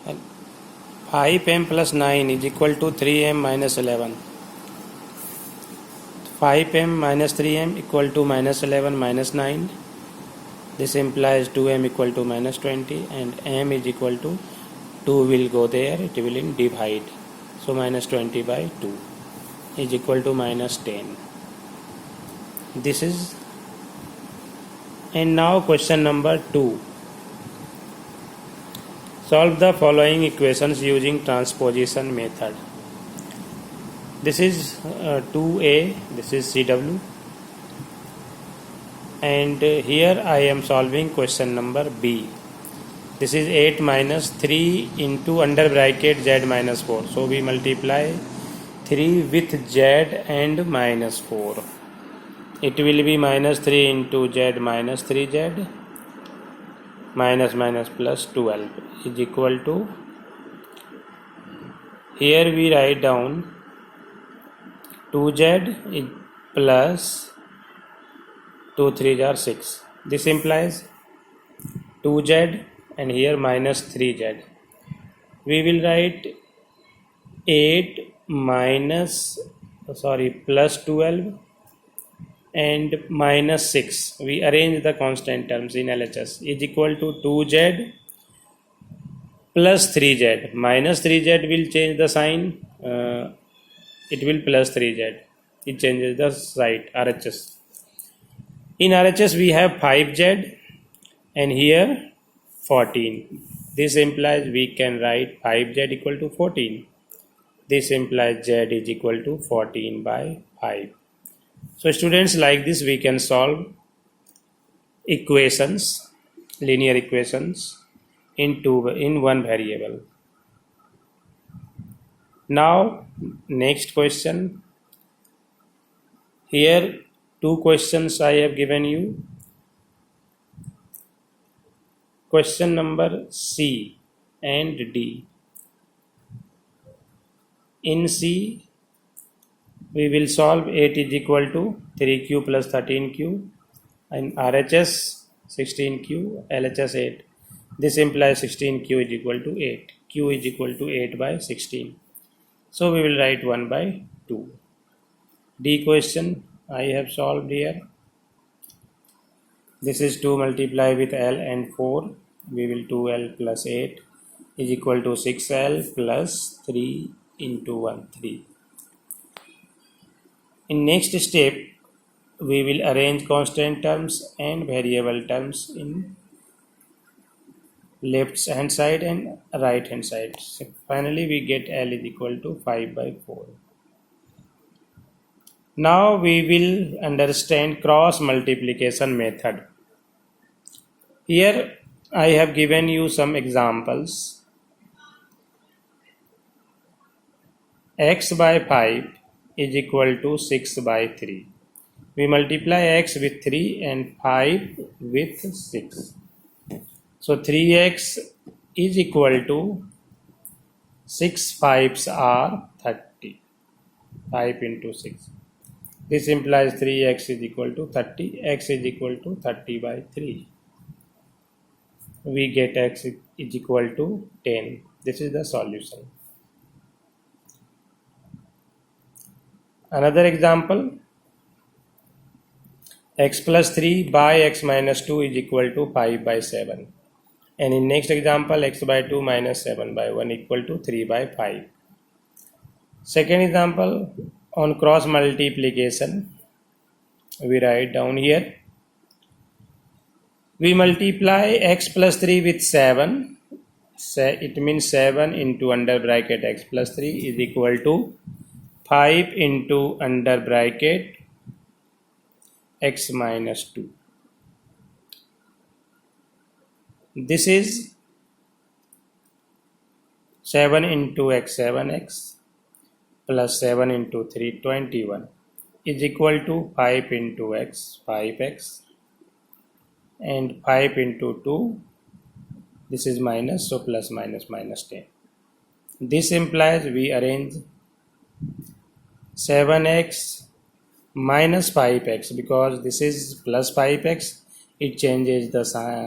And 5m plus 9 is equal to 3m minus 11. 5m minus 3m equal to minus 11 minus 9. This implies 2m equal to minus 20 and m is equal to 2 will go there, it will divide. So minus 20 by 2 is equal to minus 10. This is, and now question number 2. Solve the following equations using transposition method. This is 2a, this is CW, and here I am solving question number B. This is 8 minus 3 into under bracket z minus 4. So we multiply 3 with z and minus 4. It will be minus 3 into z minus 3z minus minus plus 12 is equal to, here we write down 2z is plus 2 3s are 6. This implies 2z and here minus 3z. We will write 8 minus plus 12 and minus 6. We arrange the constant terms in LHS is equal to 2z plus 3z. Minus 3z will change the sign. It will plus 3z. It changes the side RHS. In RHS we have 5z and here 14. This implies we can write 5z equal to 14. This implies z is equal to 14 by 5. So students, like this we can solve equations, linear equations in one variable. Now next question. Here two questions I have given you. Question number C and D. In C we will solve 8 is equal to 3q plus 13q and RHS 16q, LHS 8. This implies 16q is equal to 8. Q is equal to 8 by 16. So we will write 1 by 2. D question I have solved here. This is 2 multiply with L and 4. We will 2L plus 8 is equal to 6L plus 3 into 1, 3. In next step, we will arrange constant terms and variable terms in left hand side and right hand side. So finally, we get L is equal to 5 by 4. Now we will understand cross multiplication method. Here I have given you some examples. X by 5 is equal to 6 by 3. We multiply x with 3 and 5 with 6. So 3x is equal to 6 5s are 30. 5 into 6. This implies 3x is equal to 30. X is equal to 30 by 3. We get x is equal to 10. This is the solution. Another example, x plus 3 by x minus 2 is equal to 5 by 7. And in next example, x by 2 minus 7 by 1 equal to 3 by 5. Second example, on cross multiplication, we write down here. We multiply x plus 3 with 7. It means 7 into under bracket x plus 3 is equal to 5 into under bracket x minus 2. This is 7 into x 7x plus 7 into 3 21 is equal to 5 into x 5x and 5 into 2, this is minus, so plus minus minus 10. This implies we arrange 7x minus 5x, because this is plus 5x, it changes the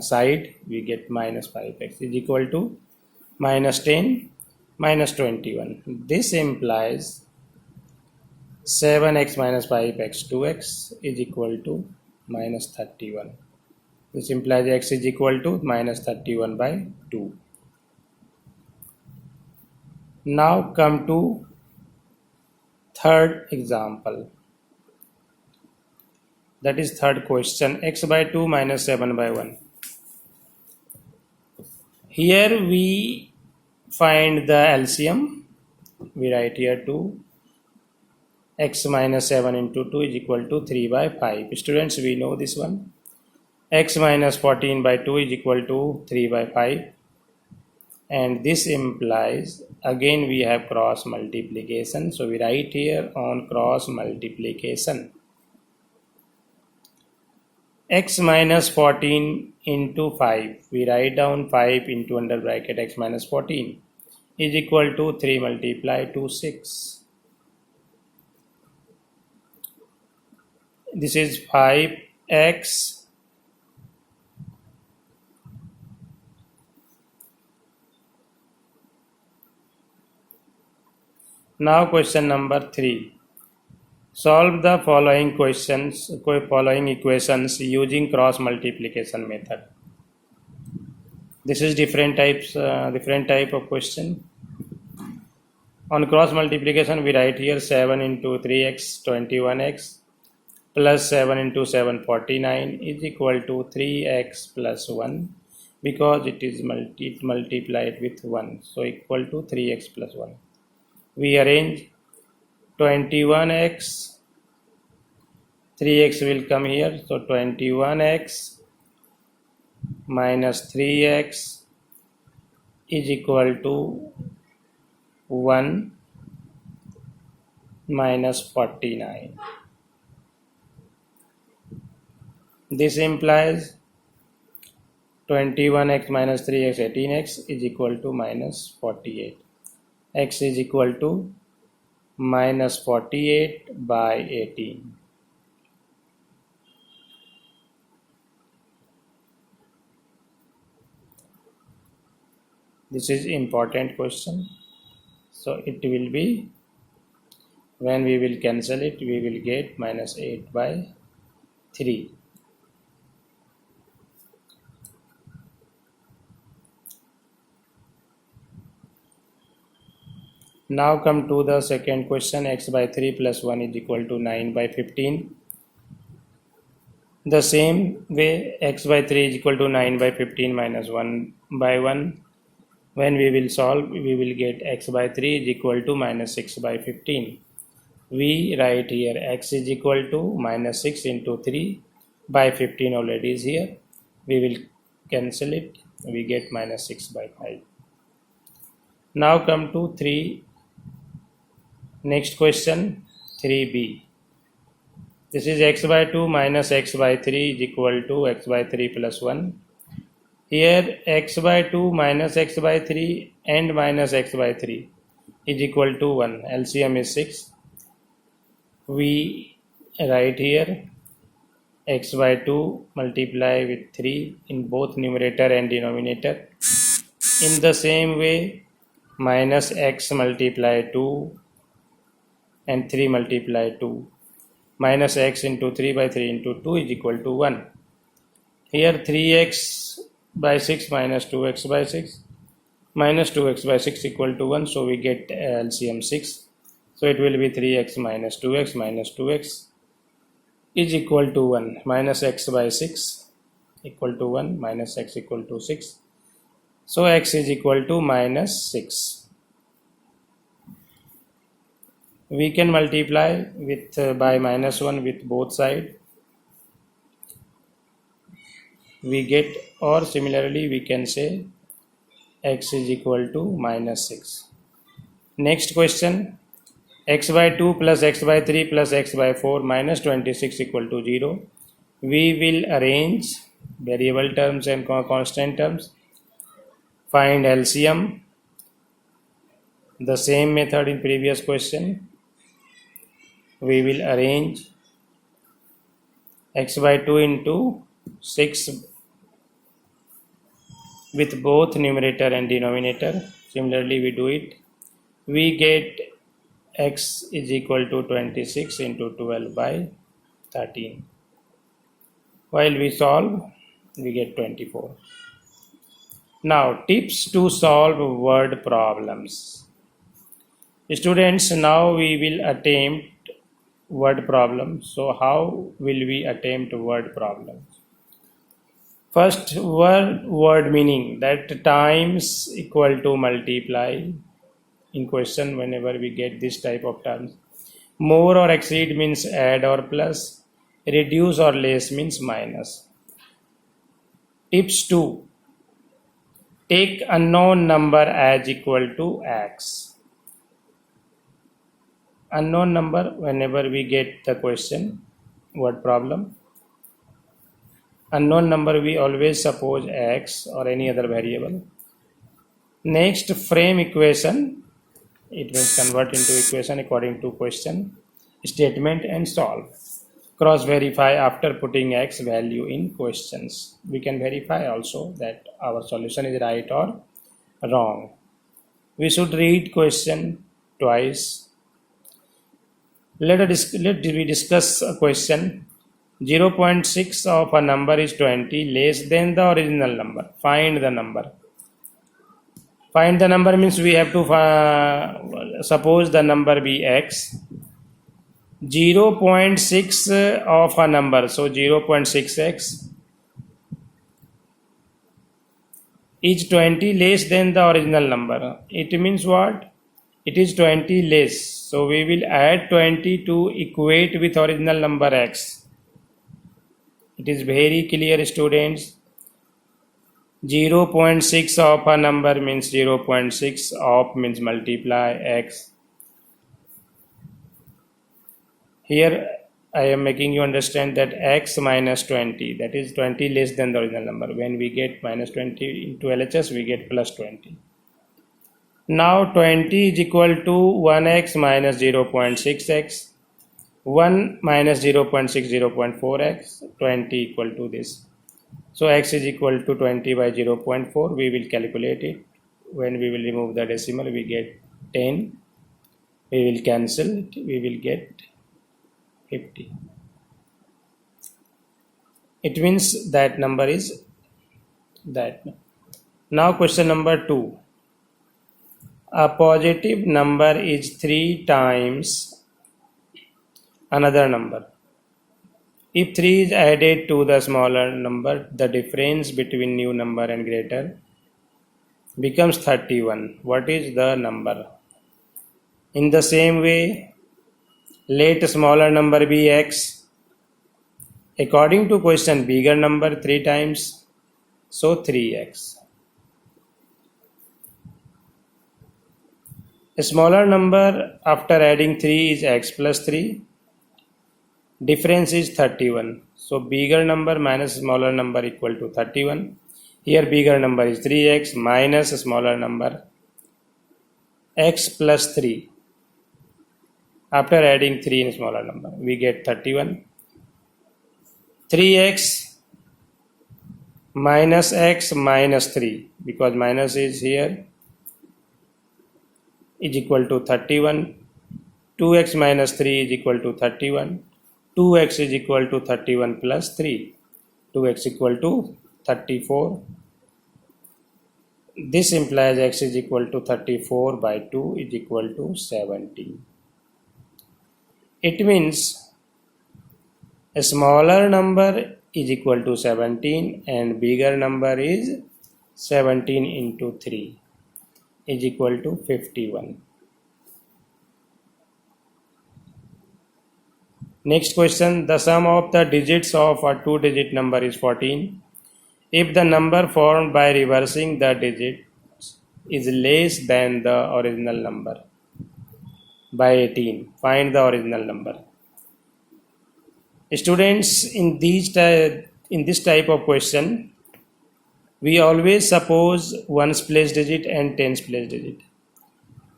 side, we get minus 5x is equal to minus 10 minus 21. This implies 7x minus 5x 2x is equal to minus 31. This implies x is equal to minus 31 by 2. Now come to third example. That is third question, x by 2 minus 7 by 1. Here we find the LCM. We write here 2. X minus 7 into 2 is equal to 3 by 5. Students, we know this one. X minus 14 by 2 is equal to 3 by 5. And this implies, again we have cross multiplication. So we write here on cross multiplication. X minus 14 into 5. We write down 5 into under bracket x minus 14 is equal to 3 multiplied to 6. This is 5x Now question number 3. Solve the following equations using cross multiplication method. This is different type of question. On cross multiplication, we write here 7 into 3x 21x plus 7 into 7 49 is equal to 3x plus 1 because it is multiplied with 1. So equal to 3x plus 1. We arrange 21x, 3x will come here. So 21x minus 3x is equal to 1 minus 49. This implies 21x minus 3x 18x is equal to minus 48. X is equal to minus 48 by 18. This is important question. So it will be, when we will cancel it, we will get minus 8 by 3. Now come to the second question, x by 3 plus 1 is equal to 9 by 15. The same way, x by 3 is equal to 9 by 15 minus 1 by 1. When we will solve, we will get x by 3 is equal to minus 6 by 15. We write here x is equal to minus 6 into 3 by 15 already is here. We will cancel it. We get minus 6 by 5. Now come to next question, 3b. This is x by 2 minus x by 3 is equal to x by 3 plus 1. Here x by 2 minus x by 3 and minus x by 3 is equal to 1. LCM is 6. We write here x by 2 multiply with 3 in both numerator and denominator. In the same way, minus x multiply 2 and 3 multiply 2. Minus x into 3 by 3 into 2 is equal to 1. Here 3x by 6 minus 2x by 6 minus 2x by 6 equal to 1. So we get LCM 6. So it will be 3x minus 2x is equal to 1. Minus x by 6 equal to 1 minus x equal to 6. So x is equal to minus 6. We can multiply with by minus 1 with both sides. We get, or similarly we can say x is equal to minus 6. Next question, x by 2 plus x by 3 plus x by 4 minus 26 equal to 0. We will arrange variable terms and constant terms. Find LCM. The same method in previous question. We will arrange x by 2 into 6 with both numerator and denominator. Similarly, we do it. We get x is equal to 26 into 12 by 13. While we solve, we get 24. Now, tips to solve word problems. Students, now we will attempt word problems. So, how will we attempt word problems? First, word meaning, that times equal to multiply in question whenever we get this type of terms. More or exceed means add or plus. Reduce or less means minus. Tips 2. Take unknown number as equal to x. Unknown number whenever we get the question, word problem. Unknown number we always suppose x or any other variable. Next, frame equation. It means convert into equation according to question statement and solve. Cross verify after putting x value in questions. We can verify also that our solution is right or wrong. We should read question twice. Let we discuss a question. 0.6 of a number is 20 less than the original number. Find the number. Find the number means we have to suppose the number be x. 0.6 of a number, so 0.6x is 20 less than the original number. It means what? It is 20 less. So we will add 20 to equate with original number x. It is very clear, students. 0.6 of a number means 0.6 of means multiply x. Here I am making you understand that x minus 20, that is 20 less than the original number. When we get minus 20 into LHS, we get plus 20. Now 20 is equal to 1x minus 0.6x. 1 minus 0.6, 0.4x, 20 equal to this. So x is equal to 20 by 0.4. We will calculate it. When we will remove the decimal, we get 10. We will cancel it. We will get 50. It means that number is that. Now question number 2. A positive number is 3 times another number. If 3 is added to the smaller number, the difference between new number and greater becomes 31. What is the number? In the same way, let smaller number be x. According to question, bigger number 3 times, so 3x. A smaller number after adding 3 is x plus 3. Difference is 31. So bigger number minus smaller number equal to 31. Here bigger number is 3x minus smaller number x plus 3. After adding 3 in smaller number, we get 31. 3x minus x minus 3, because minus is here, is equal to 31. 2x minus 3 is equal to 31. 2x is equal to 31 plus 3. 2x equal to 34. This implies x is equal to 34 by 2 is equal to 17. It means a smaller number is equal to 17 and bigger number is 17 into 3 is equal to 51. Next question, the sum of the digits of a 2-digit number is 14. If the number formed by reversing the digits is less than the original number by 18, find the original number. Students, in this type of question, we always suppose ones place digit and tens place digit.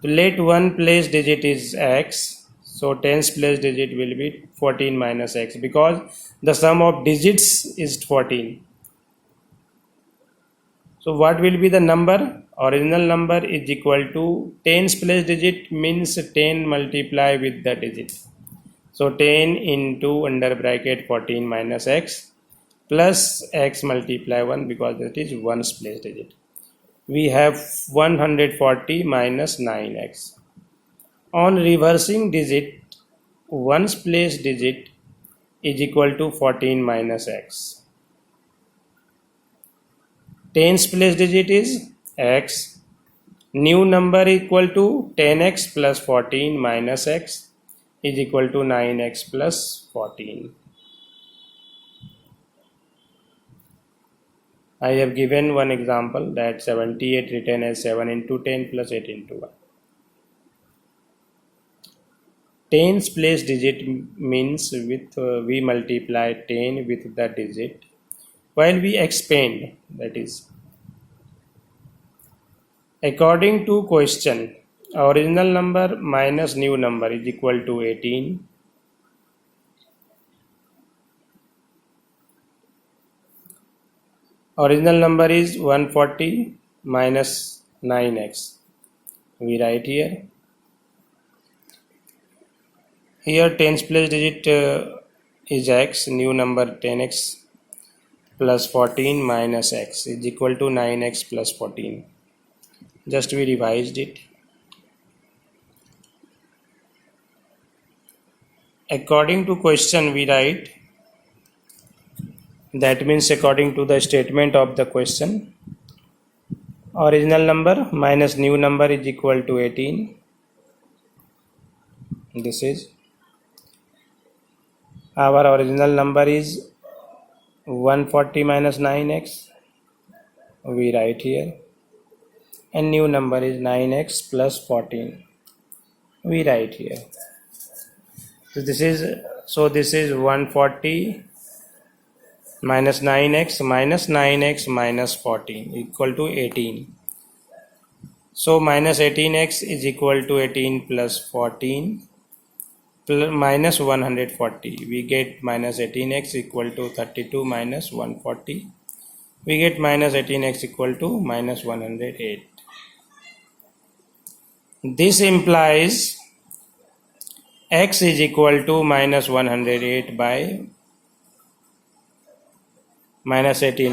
So let one place digit is x. So tens place digit will be 14 minus x, because the sum of digits is 14. So what will be the number? Original number is equal to 10's place digit means 10 multiply with the digit. So 10 into under bracket 14 minus x plus x multiply 1 because that is 1's place digit. We have 140 minus 9x. On reversing digit, 1's place digit is equal to 14 minus x. 10's place digit is x. New number equal to 10x plus 14 minus x is equal to 9x plus 14. I have given one example that 78 written as 7 into 10 plus 8 into 1. 10's place digit means with we multiply 10 with the digit while we expand, that is according to question, original number minus new number is equal to 18. Original number is 140 minus 9x. We write here. Here 10's place digit is x, new number 10x plus 14 minus x is equal to 9x plus 14. Just we revised it. According to question we write, that means according to the statement of the question, original number minus new number is equal to 18. This is our original number is 140 minus 9x. We write here. And new number is 9x plus 14. We write here. So this is 140 minus 9x minus 14 equal to 18. So minus 18x is equal to 18 plus 14 plus minus 140. We get minus 18x equal to 32 minus 140. We get minus 18x equal to minus 108. This implies x is equal to minus 108 by minus 18.